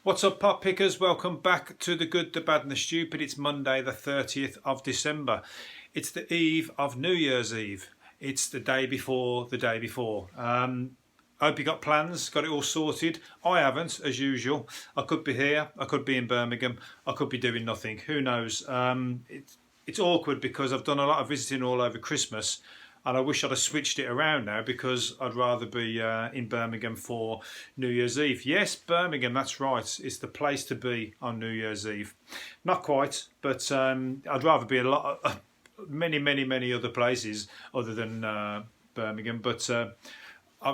What's up, pot pickers? Welcome back to the good, the bad and the stupid. It's Monday the 30th of December. It's the eve of New Year's Eve. It's the day before the day before. I hope you got plans, got it all sorted. I haven't, as usual. I could be here, I could be in Birmingham, I could be doing nothing. Who knows? It's awkward because I've done a lot of visiting all over Christmas, and I wish I'd have switched it around now because I'd rather be in Birmingham for New Year's Eve. Yes, Birmingham, that's right. It's the place to be on New Year's Eve. Not quite, but I'd rather be many other places other than Birmingham. But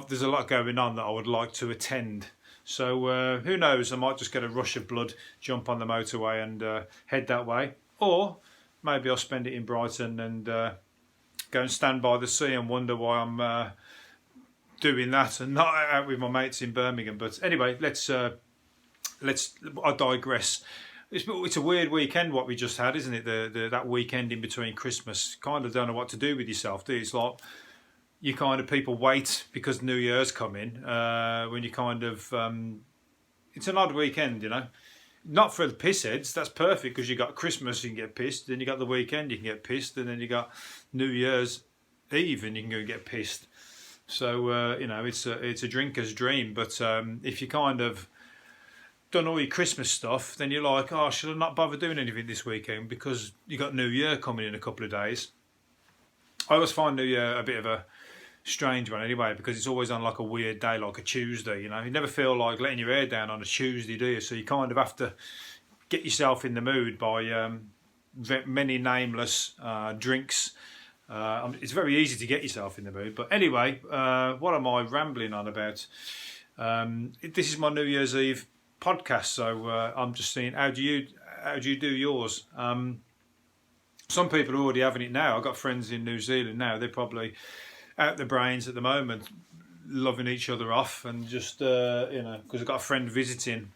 there's a lot going on that I would like to attend. So who knows? I might just get a rush of blood, jump on the motorway and head that way. Or maybe I'll spend it in Brighton and go and stand by the sea and wonder why I'm doing that and not out with my mates in Birmingham. But anyway, I digress. It's a weird weekend what we just had, isn't it? That weekend in between Christmas. Kind of don't know what to do with yourself, do you? It's like you kind of people wait because New Year's coming when you kind of it's an odd weekend, you know. Not for the pissheads, that's perfect because you got Christmas, you can get pissed, then you got the weekend, you can get pissed, and then you got New Year's Eve and you can go and get pissed. So, you know, it's a drinker's dream, but if you kind of done all your Christmas stuff, then you're like, oh, should I not bother doing anything this weekend because you got New Year coming in a couple of days. I always find New Year a bit of a strange one anyway because it's always on like a weird day, like a Tuesday, you know. You never feel like letting your hair down on a Tuesday, do you? So you kind of have to get yourself in the mood by many nameless drinks. It's very easy to get yourself in the mood, but anyway, what am I rambling on about? This is my New Year's Eve podcast, so I'm just seeing how do you do yours. Some people are already having it now. I've got friends in New Zealand now. They're probably out their brains at the moment, loving each other off, and just you know, because I've got a friend visiting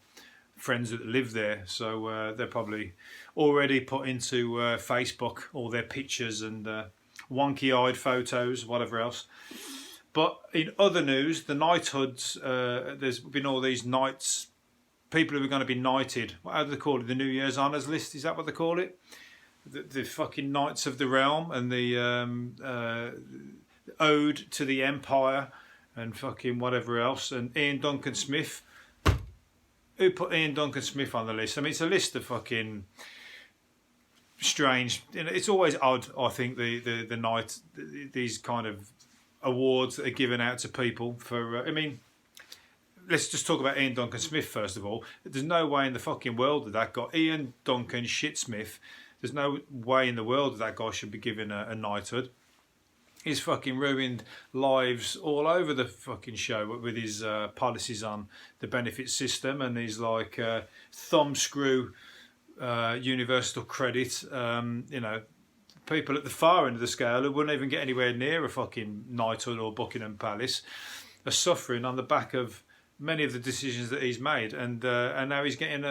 friends that live there, so they're probably already put into Facebook all their pictures and wonky-eyed photos, whatever else. But in other news, the knighthoods, there's been all these knights, people who are going to be knighted. How do they call it? The New Year's honours list, is that what they call it? The fucking Knights of the Realm and the Ode to the Empire and fucking whatever else. And Duncan Smith. Who put Duncan Smith on the list? I mean, it's a list of fucking strange. You know, it's always odd, I think, the night, these kind of awards that are given out to people for. I mean, let's just talk about Duncan Smith first of all. There's no way in the fucking world that guy, Duncan Shitsmith, there's no way in the world that guy should be given a knighthood. He's fucking ruined lives all over the fucking show with his policies on the benefit system and his like thumbscrew universal credit. You know, people at the far end of the scale who wouldn't even get anywhere near a fucking knighthood or Buckingham Palace are suffering on the back of many of the decisions that he's made, and now he's getting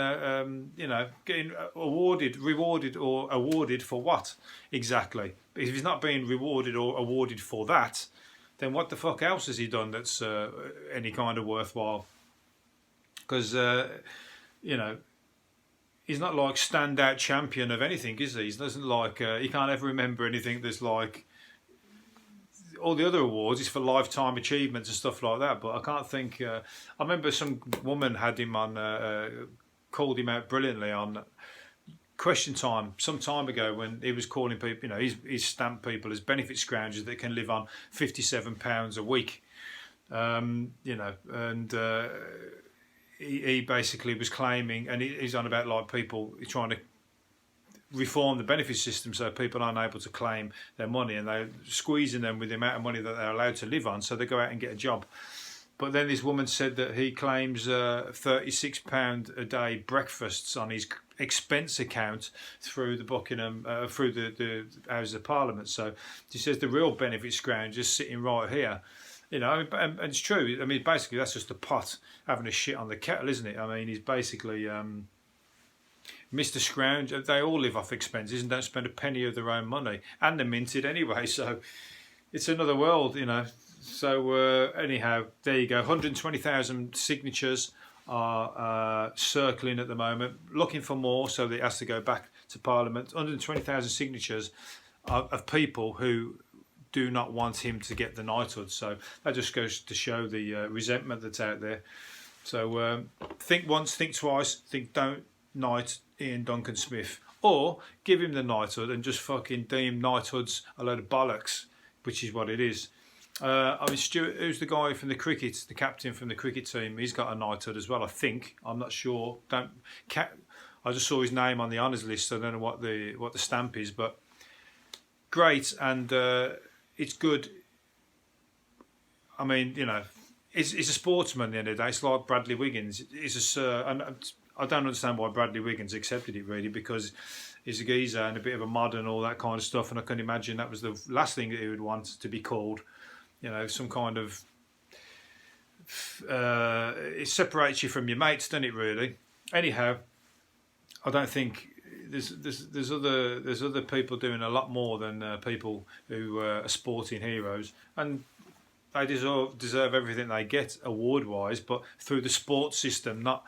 you know, getting rewarded or awarded for what exactly? If he's not being rewarded or awarded for that, then what the fuck else has he done that's any kind of worthwhile? Because you know, he's not like standout champion of anything, is he? He doesn't like he can't ever remember anything that's like. All the other awards is for lifetime achievements and stuff like that, but I can't think. I remember some woman had him on, called him out brilliantly on Question Time some time ago when he was calling people. You know, he's stamped people as benefit scroungers that can live on £57 a week. You know, and he basically was claiming, and he's on about like people trying to reform the benefit system so people aren't able to claim their money, and they're squeezing them with the amount of money that they're allowed to live on, so they go out and get a job. But then this woman said that he claims £36 a day breakfasts on his expense account through the Buckingham, through the Houses of Parliament. So she says the real benefit scrounge is sitting right here. You know, and it's true. I mean, basically that's just a pot having a shit on the kettle, isn't it? I mean, he's basically Mr. Scrounge. They all live off expenses and don't spend a penny of their own money, and they're minted anyway. So it's another world, you know. So anyhow, there you go. 120,000 signatures are circling at the moment, looking for more, so that it has to go back to Parliament. 120,000 signatures of people who do not want him to get the knighthood. So that just goes to show the resentment that's out there. So think once, think twice, think don't knight Iain Duncan Smith, or give him the knighthood and just fucking deem knighthoods a load of bollocks, which is what it is. I mean, Stuart, who's the guy from the cricket, the captain from the cricket team? He's got a knighthood as well, I think. I'm not sure. I just saw his name on the honours list. So I don't know what the stamp is, but great, and it's good. I mean, you know, he's a sportsman at the end of the day. It's like Bradley Wiggins. He's a and I don't understand why Bradley Wiggins accepted it, really, because he's a geezer and a bit of a mod and all that kind of stuff. And I can imagine that was the last thing that he would want to be called. You know, some kind of it separates you from your mates, doesn't it? Really. Anyhow, I don't think there's other people doing a lot more than people who are sporting heroes, and they deserve everything they get award wise, but through the sports system, not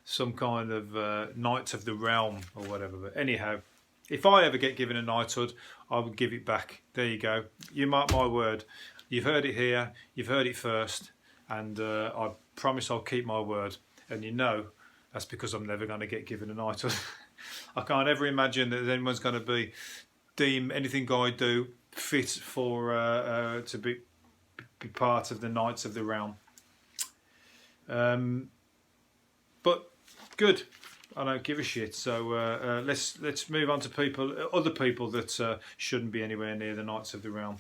some kind of Knights of the Realm or whatever. But anyhow, if I ever get given a knighthood, I would give it back. There you go. You mark my word. You've heard it here. You've heard it first, and I promise I'll keep my word. And you know that's because I'm never going to get given a knighthood. I can't ever imagine that anyone's going to deem anything I do fit for to be part of the Knights of the Realm. But good, I don't give a shit. So let's move on to other people that shouldn't be anywhere near the Knights of the Realm.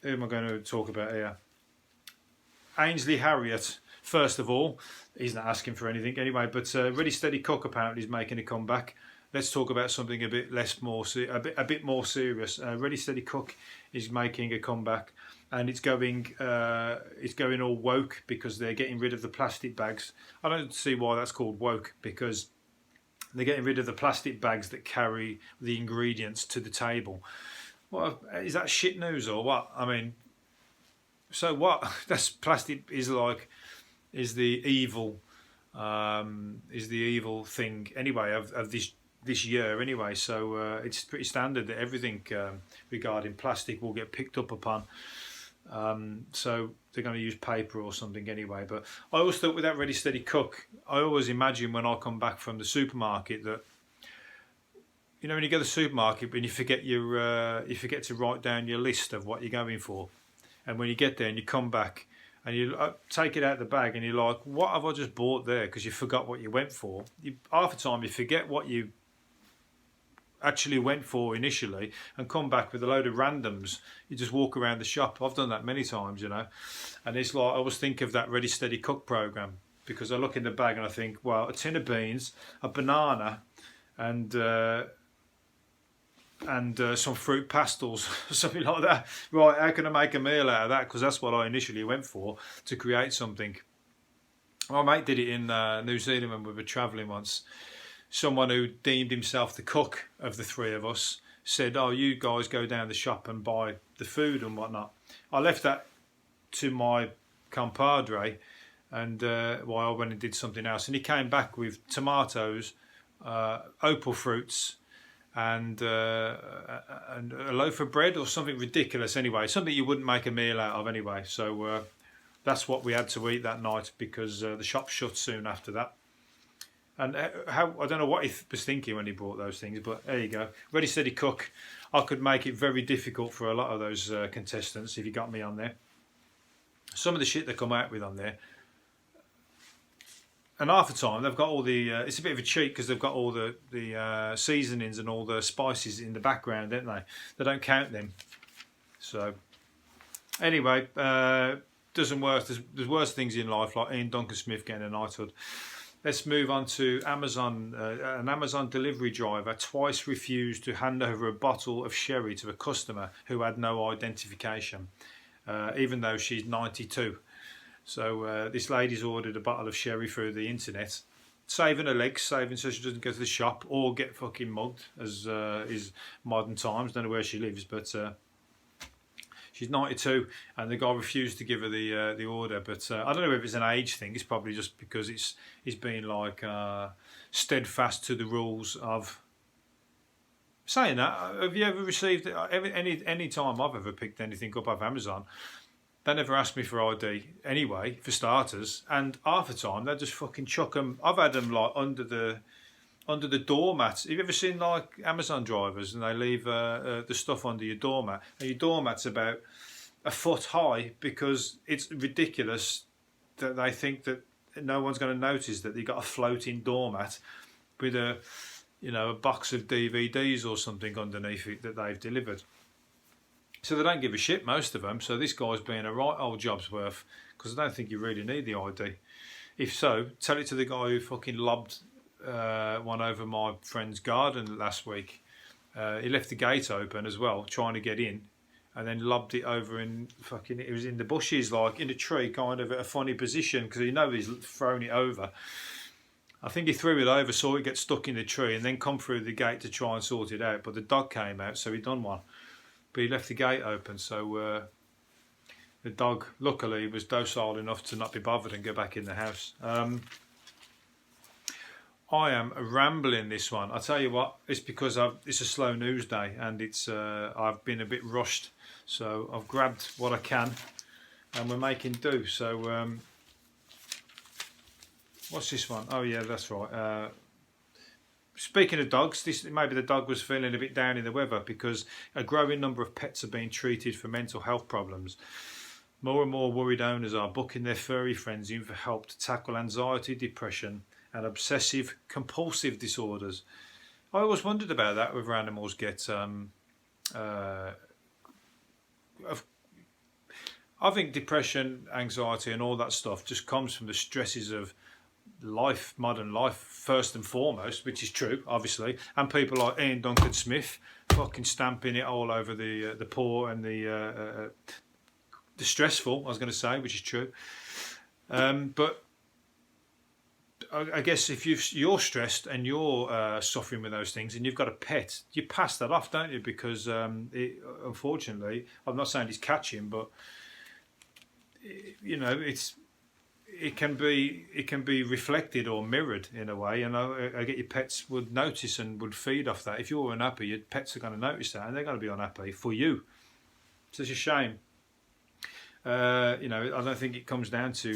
Who am I going to talk about here? Ainsley Harriott. First of all, he's not asking for anything anyway, but Ready Steady Cook apparently is making a comeback. Let's talk about something a bit more serious. Ready Steady Cook is making a comeback, and it's going all woke because they're getting rid of the plastic bags. I don't see why that's called woke, because they're getting rid of the plastic bags that carry the ingredients to the table. Well, is that shit news or what? I mean, so what? That's plastic is the evil thing anyway of this year anyway. So it's pretty standard that everything regarding plastic will get picked up upon. So they're going to use paper or something anyway. But I always thought with that Ready Steady Cook, I always imagine when I come back from the supermarket that, you know, when you go to the supermarket and you forget to write down your list of what you're going for, and when you get there and you come back and you take it out of the bag and you're like, what have I just bought there? Because you forgot what you went for. Half the time you forget what you actually went for initially and come back with a load of randoms. You just walk around the shop. I've done that many times, you know. And it's like, I always think of that Ready Steady Cook program, because I look in the bag and I think, well, a tin of beans, a banana, and some fruit pastels, something like that. Right, how can I make a meal out of that? Because that's what I initially went for, to create something. My mate did it in New Zealand when we were travelling once. Someone who deemed himself the cook of the three of us said, oh, you guys go down the shop and buy the food and whatnot. I left that to my compadre, and while I went and did something else. And he came back with tomatoes, opal fruits, and a loaf of bread or something ridiculous anyway, something you wouldn't make a meal out of anyway. So that's what we had to eat that night, because the shop shut soon after that. And how, I don't know what he was thinking when he brought those things, but there you go. Ready Steady Cook. I could make it very difficult for a lot of those contestants if you got me on there. Some of the shit they come out with on there, and half the time they've got all the it's a bit of a cheat, because they've got all the seasonings and all the spices in the background, don't they? They don't count them. So anyway, doesn't work. There's worse things in life, like Iain Duncan Smith getting a knighthood. Let's move on to Amazon. An Amazon delivery driver twice refused to hand over a bottle of sherry to a customer who had no identification, even though she's 92. So this lady's ordered a bottle of sherry through the internet, saving her legs, saving so she doesn't go to the shop or get fucking mugged, as is modern times. Don't know where she lives, but She's 92, and the guy refused to give her the order. But I don't know if it's an age thing. It's probably just because he's been like steadfast to the rules of. Saying that, have you ever received any time I've ever picked anything up off Amazon? They never asked me for ID anyway, for starters, and half the time they just fucking chuck them. I've had them like under the doormat. Have you ever seen like Amazon drivers and they leave the stuff under your doormat, and your doormat's about a foot high because it's ridiculous that they think that no one's going to notice that they got a floating doormat with a box of DVDs or something underneath it that they've delivered. So they don't give a shit, most of them. So this guy's being a right old job's worth, because I don't think you really need the ID. If so, tell it to the guy who fucking lobbed one over my friend's garden last week. He left the gate open as well, trying to get in, and then lobbed it over in fucking. It was in the bushes, like in a tree, kind of at a funny position, because he knows he's thrown it over. I think he threw it over, saw it get stuck in the tree, and then come through the gate to try and sort it out. But the dog came out, so he done one. But he left the gate open, so the dog, luckily, was docile enough to not be bothered and go back in the house. I am rambling this one. I'll tell you what, it's because it's a slow news day, and I've been a bit rushed. So I've grabbed what I can, and we're making do. So what's this one? Oh yeah, that's right. Speaking of dogs, maybe the dog was feeling a bit down in the weather, because a growing number of pets are being treated for mental health problems. More and more worried owners are booking their furry friends in for help to tackle anxiety, depression, and obsessive compulsive disorders. I always wondered about that, whether animals get. I think depression, anxiety, and all that stuff just comes from the stresses of life, modern life, first and foremost, which is true, obviously, and people like Iain, Duncan Smith, fucking stamping it all over the poor and the stressful. I was going to say, which is true, but I guess if you're stressed and you're suffering with those things, and you've got a pet, you pass that off, don't you? Because unfortunately, I'm not saying it's catching, but it can be reflected or mirrored in a way. I get your pets would notice and would feed off that. If you're unhappy, your pets are going to notice that, and they're going to be unhappy for you. So it's a shame. I don't think it comes down to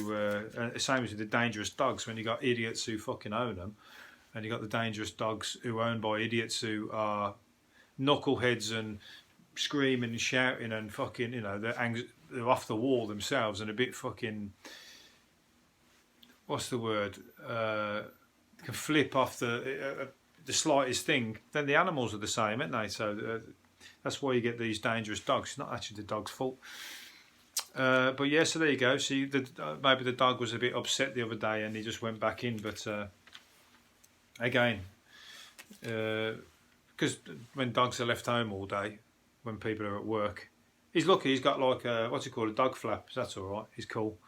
the same as with the dangerous dogs. When you got idiots who fucking own them, and you got the dangerous dogs who are owned by idiots who are knuckleheads and screaming and shouting and fucking, they're off the wall themselves and a bit fucking. What's the word? Can flip off the slightest thing. Then the animals are the same, aren't they? So that's why you get these dangerous dogs. It's not actually the dog's fault. But yeah, so there you go. See, maybe the dog was a bit upset the other day and he just went back in. But again, because when dogs are left home all day, when people are at work, he's lucky. He's got like what's it called, a dog flap. That's all right. He's cool.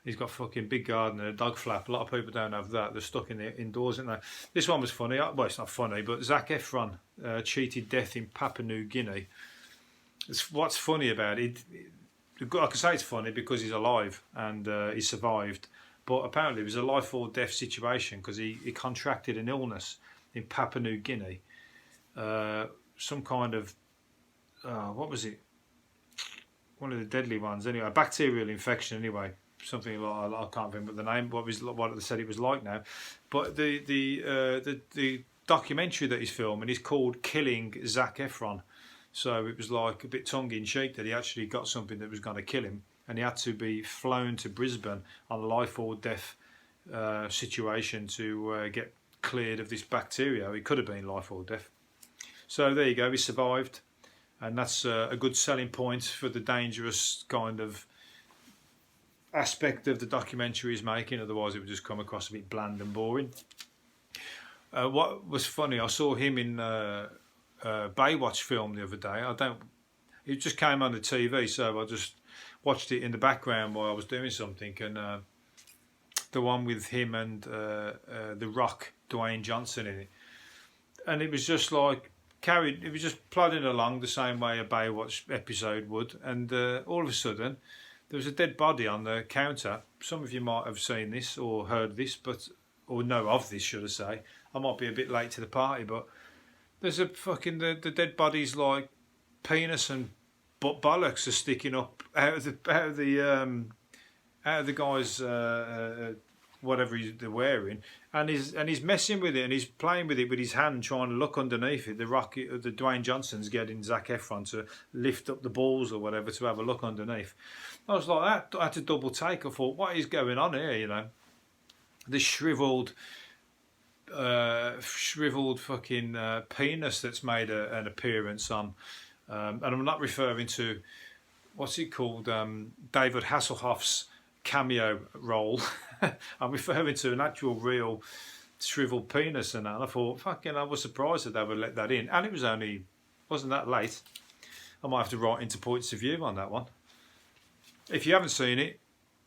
He's got a fucking big garden and a dog flap. A lot of people don't have that. They're stuck indoors, aren't they? This one was funny. Well, it's not funny, but Zac Efron cheated death in Papua New Guinea. What's funny about it, I can say it's funny because he's alive and he survived. But apparently it was a life or death situation because he contracted an illness in Papua New Guinea. Some kind of, what was it? One of the deadly ones anyway. A bacterial infection anyway. Something like, I can't remember the name. What they said it was like now, but the documentary that he's filming is called "Killing Zac Efron." So it was like a bit tongue in cheek that he actually got something that was going to kill him, and he had to be flown to Brisbane on a life or death situation to get cleared of this bacteria. It could have been life or death. So there you go. He survived, and that's a good selling point for the dangerous kind of aspect of the documentary he's making. Otherwise it would just come across a bit bland and boring. What was funny, I saw him in Baywatch film the other day. It just came on the TV, so I just watched it in the background while I was doing something, and the one with him and The Rock, Dwayne Johnson in it, and it was just like It was just plodding along the same way a Baywatch episode would, and all of a sudden there was a dead body on the counter. Some of you might have seen this or heard this, or know of this, should I say. I might be a bit late to the party, but there's a fucking the dead body's like penis and bollocks are sticking up out of the guy's whatever they're wearing, and he's messing with it, and he's playing with it with his hand, trying to look underneath it. The Dwayne Johnson's getting Zac Efron to lift up the balls or whatever to have a look underneath. I was like that. I had to double take. I thought, what is going on here? You know, this shriveled fucking penis that's made an appearance on, and I'm not referring to what's it called, David Hasselhoff's cameo role. I'm referring to an actual real shriveled penis and that. And I thought, fucking, I was surprised that they would let that in, and it wasn't that late. I might have to write into points of view on that one. If you haven't seen it,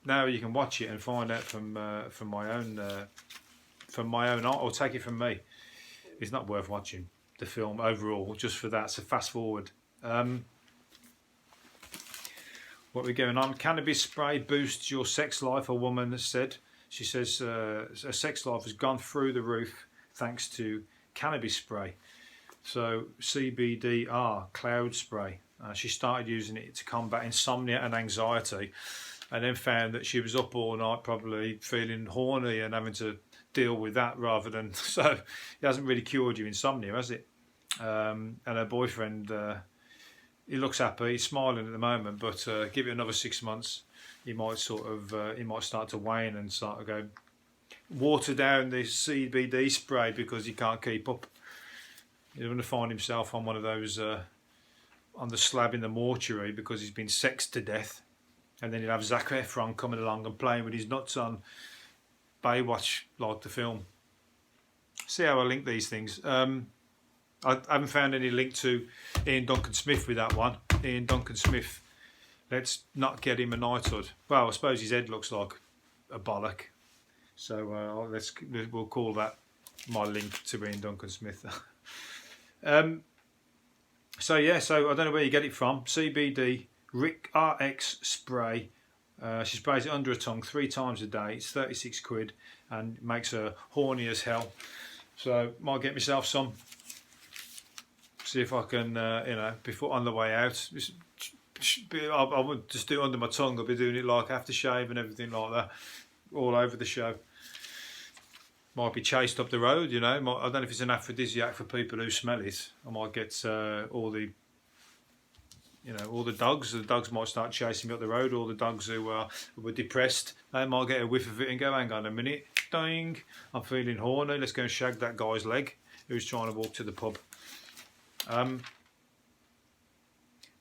now you can watch it and find out from my own art, or take it from me. It's not worth watching the film overall just for that. So fast forward. What we're going on? Cannabis spray boosts your sex life, a woman has said. She says her sex life has gone through the roof thanks to cannabis spray. So CBD cloud spray. She started using it to combat insomnia and anxiety, and then found that she was up all night probably feeling horny and having to deal with that rather than... So it hasn't really cured your insomnia, has it? And her boyfriend... he looks happy, he's smiling at the moment, but give it another 6 months, he might start to wane and start to go water down this CBD spray because he can't keep up. He's going to find himself on one of those on the slab in the mortuary because he's been sexed to death, and then he'll have Zac Efron coming along and playing with his nuts on Baywatch like the film. See how I link these things. I haven't found any link to Iain Duncan Smith with that one. Iain Duncan Smith, let's not get him a knighthood. Well, I suppose his head looks like a bollock. So we'll call that my link to Iain Duncan Smith. So I don't know where you get it from. CBD Rexx Spray. She sprays it under her tongue 3 times a day. It's 36 quid and makes her horny as hell. So might get myself some. See if I can, before on the way out. I won't just do it under my tongue. I'll be doing it like aftershave and everything like that, all over the show. Might be chased up the road, you know. I don't know if it's an aphrodisiac for people who smell it. I might get all the dogs. The dogs might start chasing me up the road. All the dogs who were depressed, they might get a whiff of it and go, hang on a minute, ding, I'm feeling horny. Let's go and shag that guy's leg who's trying to walk to the pub.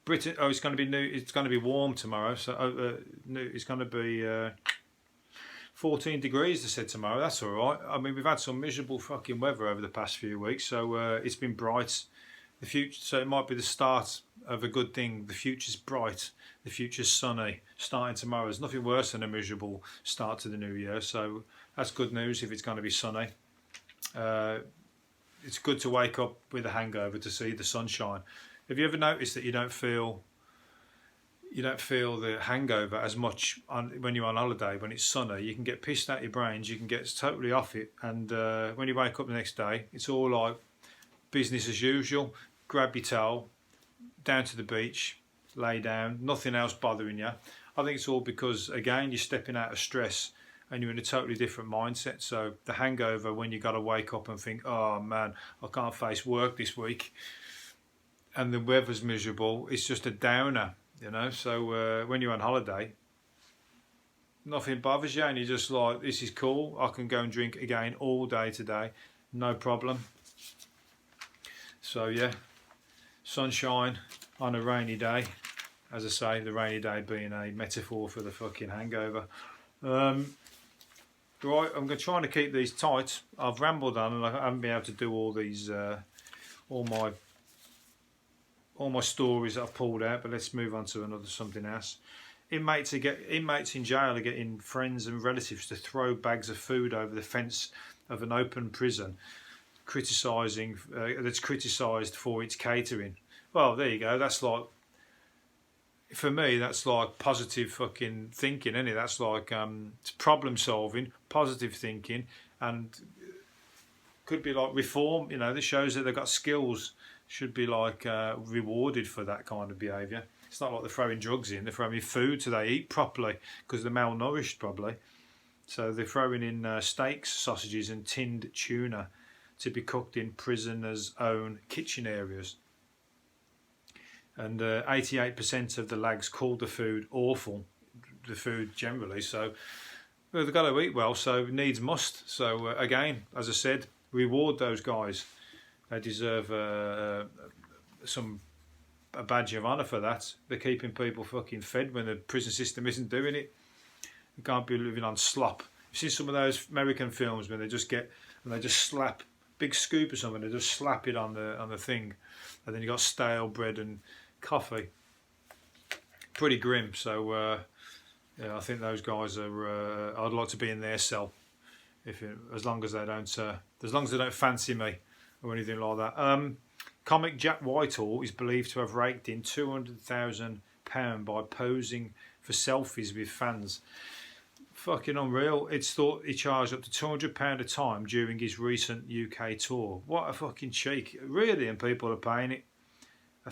Britain. Oh, it's going to be new. It's going to be warm tomorrow. So it's going to be 14 degrees. They said tomorrow. That's all right. I mean, we've had some miserable fucking weather over the past few weeks. So it's been bright. The future. So it might be the start of a good thing. The future's bright. The future's sunny. Starting tomorrow is nothing worse than a miserable start to the new year. So that's good news if it's going to be sunny. It's good to wake up with a hangover to see the sunshine. Have you ever noticed that you don't feel the hangover as much when you're on holiday? When it's sunny, you can get pissed out your brains, you can get totally off it, and when you wake up the next day, it's all like business as usual. Grab your towel, down to the beach, lay down, nothing else bothering you. I think it's all because, again, you're stepping out of stress and you're in a totally different mindset. So the hangover, when you got to wake up and think, oh man, I can't face work this week, and the weather's miserable, it's just a downer, you know. So when you're on holiday, nothing bothers you, and you're just like, this is cool, I can go and drink again all day today, no problem. So yeah, sunshine on a rainy day, as I say, the rainy day being a metaphor for the fucking hangover. Right, I'm trying to keep these tight. I've rambled on and I haven't been able to do all these, all my stories that I've pulled out. But let's move on to something else. Inmates in jail are getting friends and relatives to throw bags of food over the fence of an open prison criticising that's criticised for its catering. Well, there you go. That's like, for me, that's like positive fucking thinking, isn't it? That's like it's problem solving, positive thinking, and could be like reform. You know, this shows that they've got skills. Should be like rewarded for that kind of behaviour. It's not like they're throwing drugs in; they're throwing food so they eat properly because they're malnourished probably. So they're throwing in steaks, sausages, and tinned tuna to be cooked in prisoners' own kitchen areas. And 88% of the lags called the food awful, the food generally. So well, they've got to eat well, so needs must. So again, as I said, reward those guys. They deserve a badge of honour for that. They're keeping people fucking fed when the prison system isn't doing it. You can't be living on slop. You've seen some of those American films when they just slap big scoop or something. They just slap it on the thing, and then you got stale bread and coffee. Pretty grim. So yeah, I think those guys are. I'd like to be in their cell, as long as they don't fancy me or anything like that. Comic Jack Whitehall is believed to have raked in £200,000 by posing for selfies with fans. Fucking unreal. It's thought he charged up to £200 a time during his recent UK tour. What a fucking cheek. Really, and people are paying it.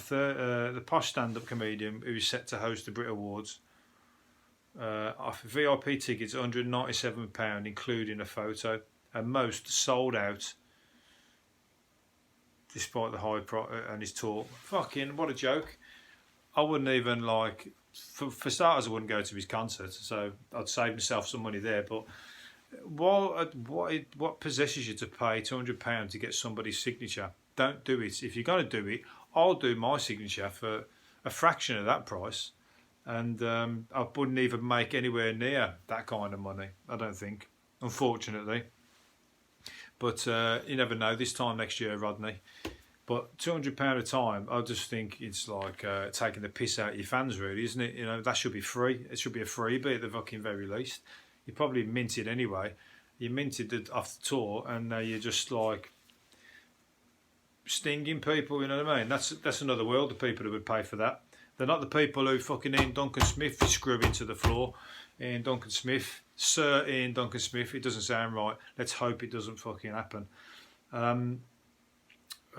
The posh stand-up comedian who is set to host the Brit Awards offer VIP tickets £197, including a photo, and most sold out despite the high price and his talk. Fucking what a joke. I wouldn't even like, for starters, I wouldn't go to his concert, so I'd save myself some money there. But what possesses you to pay £200 to get somebody's signature? Don't do it. If you're going to do it, I'll do my signature for a fraction of that price, and I wouldn't even make anywhere near that kind of money, I don't think, unfortunately. But you never know, this time next year, Rodney. But £200 a time, I just think it's like taking the piss out of your fans, really, isn't it? You know, that should be free. It should be a freebie at the fucking very least. You probably minted anyway. You minted it off the tour, and now you're just like stinging people. You know what I mean? That's another world of people who would pay for that. They're not the people who fucking Iain Duncan Smith is screwing to the floor. Iain Duncan Smith, Sir Iain Duncan Smith. It doesn't sound right. Let's hope it doesn't fucking happen. What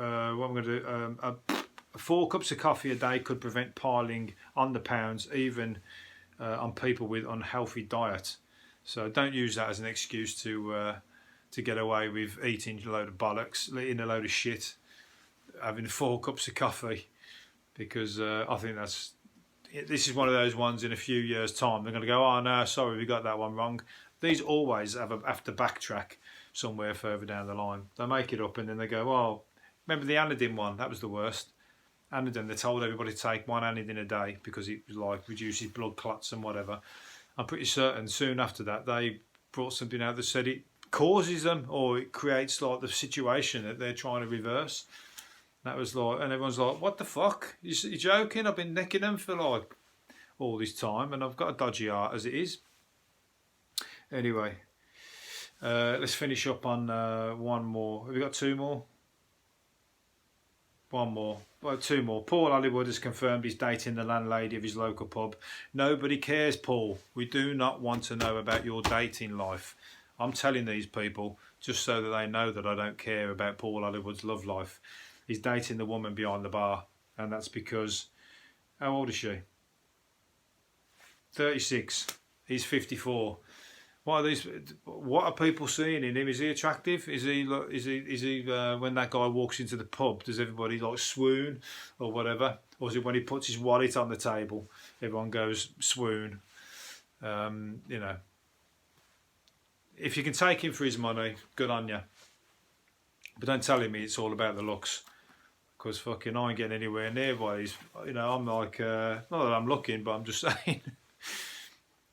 I'm going to do, 4 cups of coffee a day could prevent piling on the pounds, even on people with unhealthy diet. So don't use that as an excuse to get away with eating a load of bollocks, eating a load of shit, having 4 cups of coffee, because I think this is one of those ones in a few years' time. They're going to go, oh no, sorry, we got that one wrong. These always have to backtrack somewhere further down the line. They make it up and then they go, well, remember the Anadin one? That was the worst. Anadin, they told everybody to take 1 Anadin a day because it was like reduces blood clots and whatever. I'm pretty certain soon after that they brought something out that said it causes them, or it creates like the situation that they're trying to reverse. That was like, and everyone's like, what the fuck? You're joking? I've been necking them for like all this time and I've got a dodgy heart as it is. Anyway, let's finish up on one more. Have we got 2 more? One more. Well, 2 more. Paul Hollywood has confirmed he's dating the landlady of his local pub. Nobody cares, Paul. We do not want to know about your dating life. I'm telling these people just so that they know that I don't care about Paul Hollywood's love life. He's dating the woman behind the bar, and that's because, how old is she? 36. He's 54. What are people seeing in him? Is he attractive? Is he when that guy walks into the pub, does everybody like swoon or whatever? Or is it when he puts his wallet on the table, everyone goes swoon? You know, if you can take him for his money, good on you. But don't tell him it's all about the looks, because fucking I ain't getting anywhere near what he's. You know, I'm like, not that I'm looking, but I'm just saying.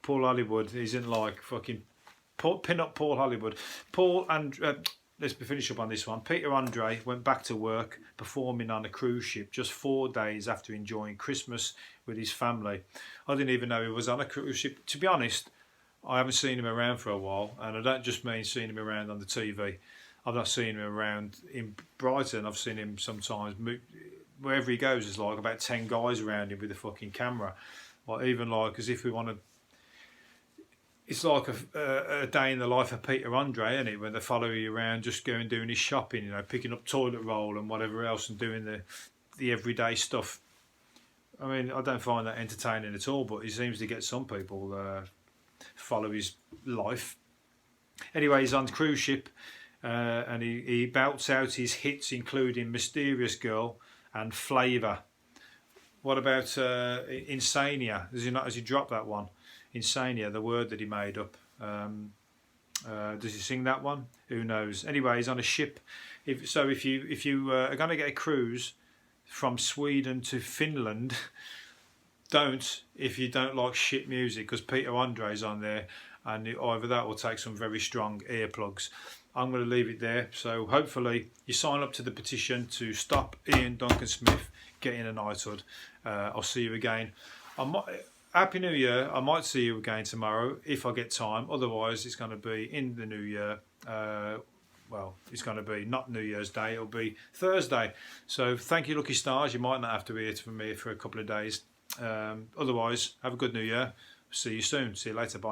Paul Hollywood isn't like fucking pin up Paul Hollywood. Paul and let's finish up on this one. Peter Andre went back to work performing on a cruise ship just 4 days after enjoying Christmas with his family. I didn't even know he was on a cruise ship. To be honest, I haven't seen him around for a while, and I don't just mean seeing him around on the TV. I've not seen him around in Brighton. I've seen him sometimes. Wherever he goes, there's like about 10 guys around him with a fucking camera. Like, even like as if we want to. It's like a day in the life of Peter Andre, isn't it? When they follow you around, just going doing his shopping, you know, picking up toilet roll and whatever else, and doing the everyday stuff. I mean, I don't find that entertaining at all, but he seems to get some people follow his life. Anyway, he's on the cruise ship, and he belts out his hits, including Mysterious Girl and Flavour. What about Insania? Has he dropped that one? Insania, the word that he made up. Does he sing that one? Who knows? Anyway, he's on a ship. If you are going to get a cruise from Sweden to Finland, don't if you don't like shit music, because Peter Andre's on there, and either that will take some very strong earplugs. I'm going to leave it there. So hopefully you sign up to the petition to stop Iain Duncan Smith getting a knighthood. I'll see you again. Happy New Year. I might see you again tomorrow if I get time. Otherwise, it's going to be in the new year. Well, it's going to be not New Year's Day. It'll be Thursday. So thank you, lucky stars. You might not have to hear from me for a couple of days. Otherwise, have a good New Year. See you soon. See you later. Bye.